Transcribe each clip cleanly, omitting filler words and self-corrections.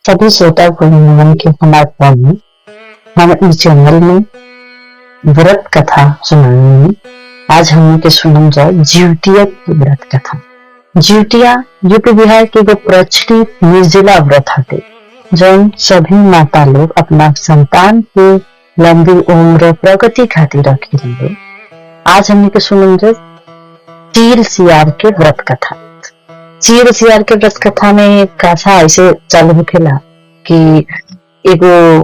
सभी श्रोता को नमन के समर्पण में हम इस चैनल में व्रत कथा सुनाने में आज हम के सुनम जाए जिउतिया की व्रत कथा। जिउतिया यूपी बिहार के एगो प्रचलित निर्जला व्रत हटे जौन सभी माता लोग अपना संतान के लंबी उम्र प्रगति खातिर रखेंगे। आज हमने के सुनम जाए चील सियार के व्रत कथा। चील सियार के व्रत कथा में कथा ऐसे चालू होखेला कि एगो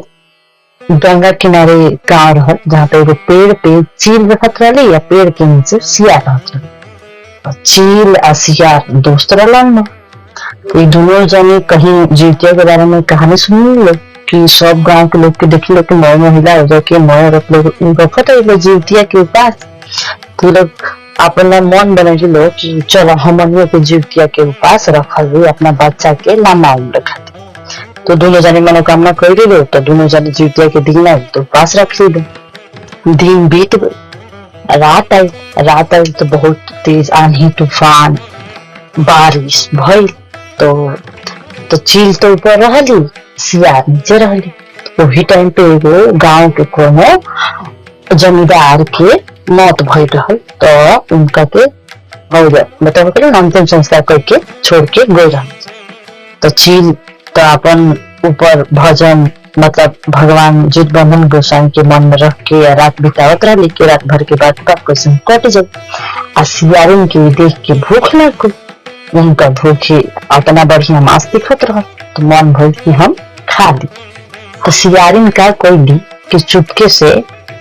गंगा किनारे गांव रहल जहाँ पे एगो पेड़ पे चील रहत रही या पेड़ के नीचे सियार रहत रही। चील और सियार दोस्त रहलन न। तो दोनों जने कहीं जिउतिया के बारे में कहानी सुनी लो कि सब गांव के लोग के देखी लो कि नौ महिला हो जाके नौ औरत लोग रखत है जिउतिया के उपास। तो लोग अपना मन बना लो कि चलो हमनियों के जिउतिया के उपास रखल अपना बच्चा के लंबा उम्र खातिर। तो दोनों जने मनोकामना कर लो तो दोनों जने जिउतिया के दिन आई तो उपास रख ली। दिन बीत गई, रात आई तो बहुत तेज आंधी तूफान बारिश भइल। तो चील तो ऊपर रहली, सियार नीचे रहली। तो वही टाइम पे एगो गांव के कोनो जमींदार के मौत भइल रहल। तो उनका के मतलब अंतिम संस्कार करके छोड़ के गए रहल। तो चील तो अपन ऊपर भजन मतलब भगवान जितबंधन गोसाई के मन में रख के रात बितावत रही कि रात भर के बाद कैसे कट जाए। आ सियारिन के देख के भूख लग गई। उनका भूखे अपना बढ़िया मांस दिखत रहा तो मन भइल कि हम खा ली। तो सियारिन का कोई दी कि चुपके से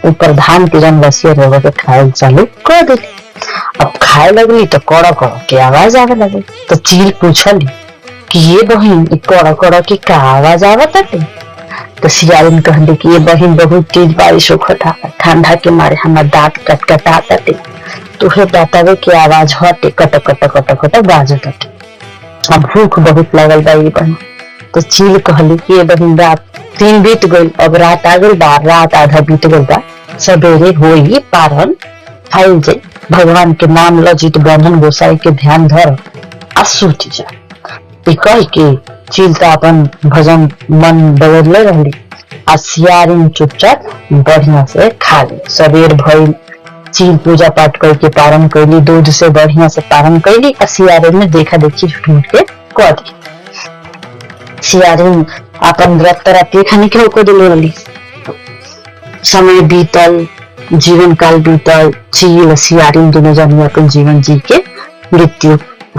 ऊपर धान के जन बसिया रह के खाए चालू कर दी। अब खाए लगली तो कड़ा कड़ा के आवाज आवे लगे। तो चील पूछली कि ये बहन कड़ा कड़ा की का आवाज आवत है। तो सियारिन कहली कि ये बहन बहुत तेज बारिश होखता, ठंडा के मारे हमार दांत कटकटाता थे। तुहे बतावे की आवाज हटे कट कट कट कट बाजत हटे। अब भूख बहुत लगल बा ये बहन। तो चील कहली कि ये बहन रात 3 बीत गई, अब रात आ गई बा, रात आधा बीत गई बा, सवेरे होई पारन खाइल जाए। भगवान के नाम लो जितबंधन गोसाई के ध्यान धर आ सूत जा। कह के चील तो अपन भजन मन बदलले रहली। आ सियारिन चुपचाप बढ़िया से खा ली। सवेर भइल, चील पूजा पाठ करके पारण कैली, दूध से बढ़िया से पारण कैली। आ सियारिन ने देखा देखी ढूंढ के कह दी। सियारिन अपन व्रत रात खाने के होको दिली। समय बीतल, जीवन काल बीतल, चील सियारिन दोनों जने अपन जीवन जी के मृत्यु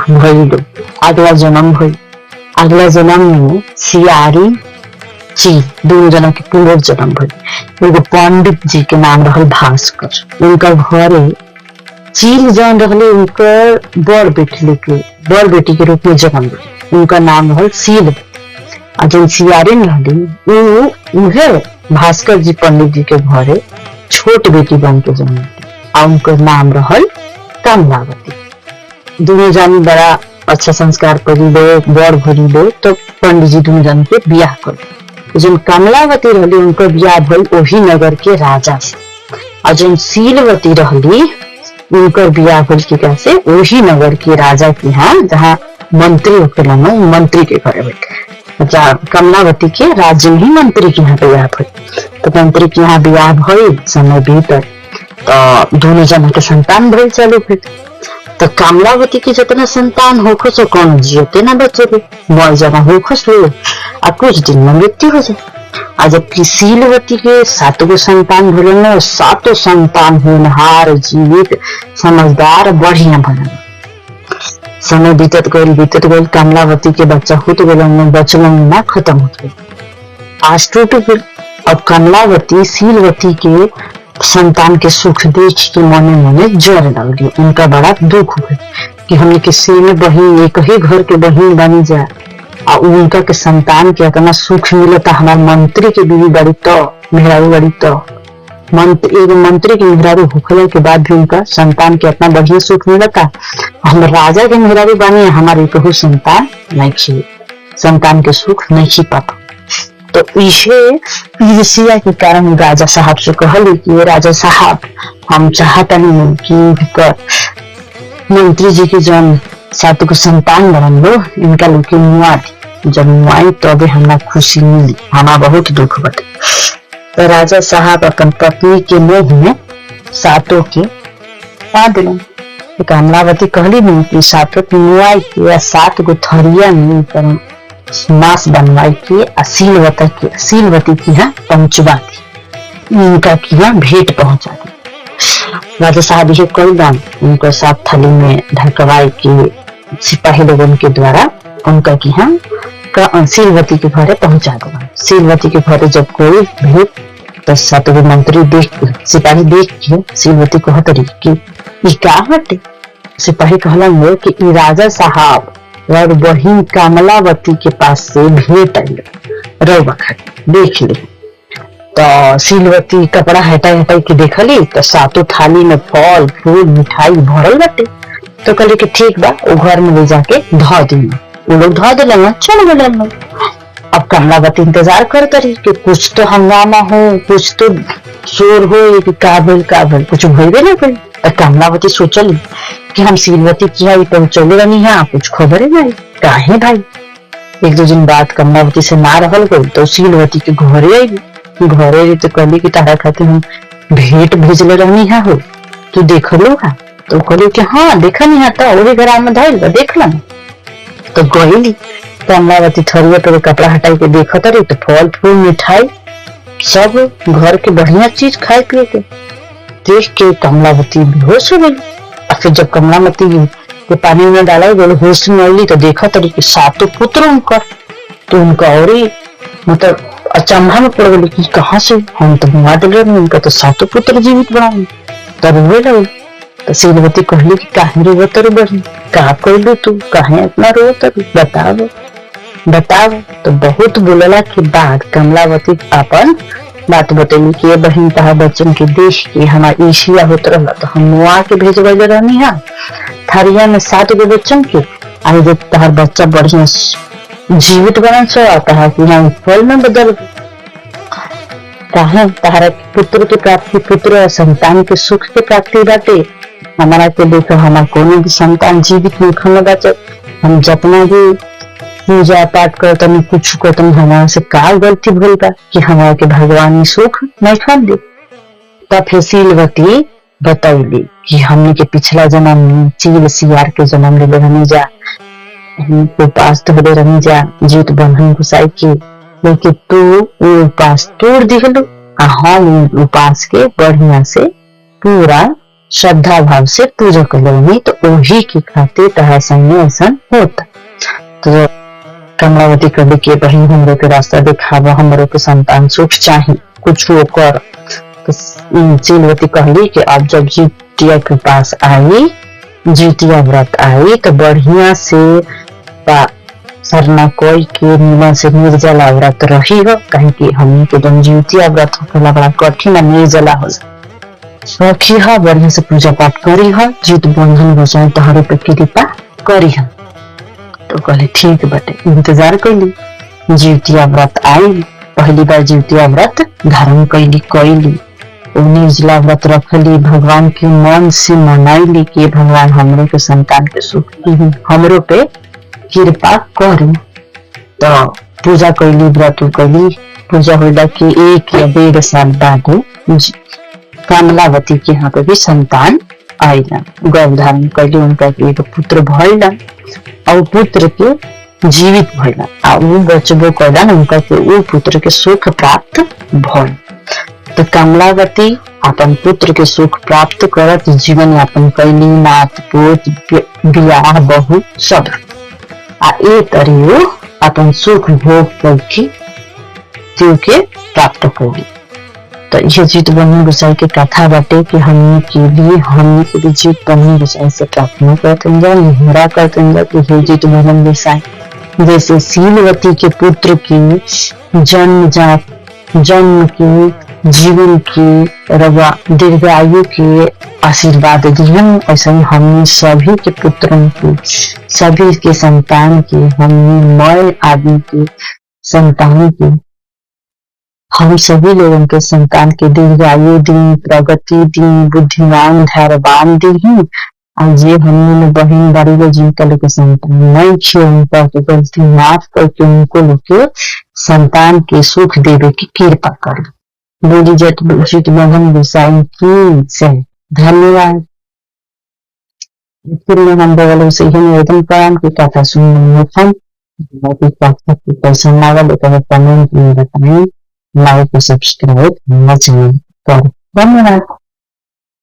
भइल। अगला जन्म में सियारिन चील दोनों जना के पुनर्जन्म भइल। एगो पंडित जी के नाम रहल भास्कर। उनका घरे चील जौन रहले उनकर बड़ बेटी के रूप में जन्म भइल। उनका नाम रहल सील। आ जौन सियारिन रहली उहे भास्कर जी पंडित जी के घरे छोट बेटी बन के जन्म ली। आ उनकर नाम रहल कमलावती। दोनों जानी बड़ा अच्छा संस्कार करी लो, बड़ भरी लो। तो पंडित जी दोनों जानी के बियाह कर। जौन कमलावती रहली उनकर बियाह भइल ओही नगर के राजा से। और जौन सीलवती रहली उनकर बियाह भइल की कैसे ओही नगर के राजा के यहाँ जहाँ मंत्री होखेला न, मंत्री के घरे भइल। कमलावती के राज्य में ही मंत्री के यहाँ बियाह भइल। तो मंत्री के यहाँ बियाह भइल, समय बीतल तो दोनों जना के संतान भइल चालू भइल। तो कमलावती के जितना संतान होखो सो कौन जियते ना बचे मर जाना होखो सो आ कुछ दिन में मृत्यु हो जाए। आ जबकि सीलवती के 7 गो संतान भइल, 7 संतान होनहार, जीवित, समझदार, बढ़िया भइल। समय बीतत गइल, कमलावती के बच्चा होत गइल, बचलन ना खत्म होत गइल, आज टूट गइल। अब कमलावती सीलवती के संतान के सुख देख के मने मने जर लगली। उनका बड़ा दुख हुआ कि हमने किसी में बहन एक ही घर के बहन बनी जा आ उनका के संतान के इतना सुख मिलता। हमारे मंत्री के बीवी बड़ी तो मेहरारू बड़ी तो एगो मंत्री के मेहरारू होखले के बाद भी उनका संतान के इतना बढ़िया सुख मिलता। हम राजा के मेहरारू बानी, हमारे कहू संतान नहीं, संतान के सुख नहीं पाता। तो इसे ईर्ष्या के कारण राजा साहब से कहली कि ये राजा साहब हम चाहता नहीं कि मंत्री जी के जौन 7 को संतान बनन लो इनका लोग के मुआ दी। जब मुआई तबे हमरा खुशी मिली, हमारा बहुत दुख बटे। तो राजा साहब अपन पत्नी के मुंह में सातों के बांध दिलन। कमलावती कहली नहीं कि सातों की मुआई के 7 गो थरिया में मांस बनवाई के सीलवती की यहाँ पहुंचवा दी, उनका की यहाँ भेंट पहुंचा दी। राजा साहब ये कई दाम उनको 7 थाली में ढकवाई के सिपाही लोगों के द्वारा उनका की यहाँ सीलवती के घरे पहुंचा दिया। सीलवती के घरे जब कोई भेंट तो 7 गो मंत्री सिपाही देख के सीलवती को हतरी कि क्या हटे। सिपाही कहलन कि ई राजा साहब और बहिन कमलावती के पास से भेंट आई, रउआ देख ले। तो सीलवती कपड़ा हटाई के देखली तो 7 थाली में फल फूल मिठाई भरल बटे। तो कहली कि ठीक बा, वो घर में ले जाके धो दी। वो लोग धो दिल, चल गए लोग। अब कमलावती इंतजार करते रही कि कुछ तो हंगामा हो, कुछ तो शोर हो, कि काबिल कुछ भइबे ना करी। कमलावती सोचली कि हम सीलवती की आई पहुंचले रहनी है, कुछ खबर नहीं काहे भाई। 1-2 दिन बाद कमलावती से ना रहल गई तो सीलवती के घरे आई तो कहली कि तारा खातिर हम भेंट भेजले रहनी है, हो तू देख लो है। तो कहली कि हाँ देखनी है, तो वही घर में धैल देख ला। तो गईली कमलावती थरिया पे कपड़ा हटाई के देखत रही तो फल फूल मिठाई सब घर के बढ़िया चीज खाए पिए के देख के कमलावती बेहोश हो गई। और फिर जब कमलावती के पानी में डाला गई होश में आई तो देखा तरी के 7 पुत्र उनका। तो उनका और मतलब अचंभा में पड़ गई कि कहाँ से हम तो मुआ दिल रहे, उनका तो 7 पुत्र जीवित बनाए। तब रोए लगे। तो सीलवती कहली कि काहे रोवत रे बहन, का कहलू तू, काहे इतना रोवत रे, बताओ। तो बहुत बोलला के बाद कमलावती अपन बात बतेली कि ये बहन तहार बच्चन के देख के हमारा ईशिया होत रहला तो हम मुआ के भेजबले रहनी है थरिया में 7 गो बच्चन के। आई जब तहार बच्चा बढ़िया जीवित बनल छ, तहार की हम फल में बदल कहा तहारा पुत्र की प्राप्ति, पुत्र और संतान के सुख के प्राप्ति बाटे। हमारा के देखो हमारा कोनो भी संतान जीवित नहीं बचे, हम जितना भी पूजा पाठ करतनी कुछ करतनी हमारा से का गलती भूल बा कि हमारा के भगवान ने सुख नहीं खा दे। तब फिर सीलवती बतौली कि हमने के पिछला जन्म में चील सियार के जन्म ले रहनी जा, उपास तो ले रहनी जा जीत बंधन घुसाई के, लेकिन तू उपास तोड़ दिहलो। हम उपास के बढ़िया से पूरा श्रद्धा भाव से पूजा कर लेनी, तो वही के खातिर तहार संगे ऐसा होता। तो कमलावती कहली के बहन हमरो के रास्ता दिखावा, हमरो के संतान सुख चाहिए, कुछ वो कर। तो सीलवती कहली कि अब जब जीतिया के पास आई, जीतिया व्रत आई तो बढ़िया से सरना कोई के निमन से निर्जला व्रत रही हो, कहीं कि हमने के जब जीतिया व्रत होखेला बड़ा कठिन निर्जला हो सखी है, बढ़िया से पूजा पाठ करी है, जीत बंधन बचाए तोहरे पे कृपा करी है। तो कहले ठीक बटे, इंतजार कैली। जीवतिया व्रत आई, पहली बार जीवतिया व्रत धारण कैली निर्जला व्रत रखली, भगवान के मन से मनाइली कि भगवान हमरो के संतान के सुख दी, हमरो पे कृपा करी। तो पूजा कैली, व्रत कैली। पूजा होला कि 1 या 1.5 साल बाद कमलावती के यहाँ पे भी संतान आईला, गर्भ धारण कैली, उनका एक पुत्र भइला और पुत्र के जीवित भइला आ वो बचबो कैला, उनका के वो पुत्र के सुख प्राप्त भइल। तो कमलावती अपन पुत्र के सुख प्राप्त करत जीवन यापन कैली, नात पोत बियाह बहू सब आ ए तरी अपन सुख भोग करके तीव के प्राप्त होगी। तो ये जीत बंधन गोसाई के कथा बाटे कि हमने के लिए जीत बंधन गोसाई से प्रार्थना करते हैं, निहरा करते हैं कि हे जीत बंधन गोसाई जैसे सीलवती के पुत्र की जन्म की जीवन की रवा दीर्घायु के आशीर्वाद दिहन, ऐसे ही हमने सभी के पुत्रों की, सभी के संतान की, हमने मय आदमी की संतान की, हम सभी लोगों के संतान के दीर्घायु दी, प्रगति दी, बुद्धिमान धैर्यवान दी, आज ये हमने बहन बारी को जिनका लोग संतान नहीं छे उनका तो गलती माफ करके उनको लोग संतान के सुख देवे की कृपा कर। बोली जट बुझित मगन गोसाई की से धन्यवाद। फिर में हम बगल से ही निवेदन कराम की कथा सुनने में पैसा मांगा लेकर कमेंट में बताएं, लाइक और सब्सक्राइब न चैनल पर। धन्यवाद।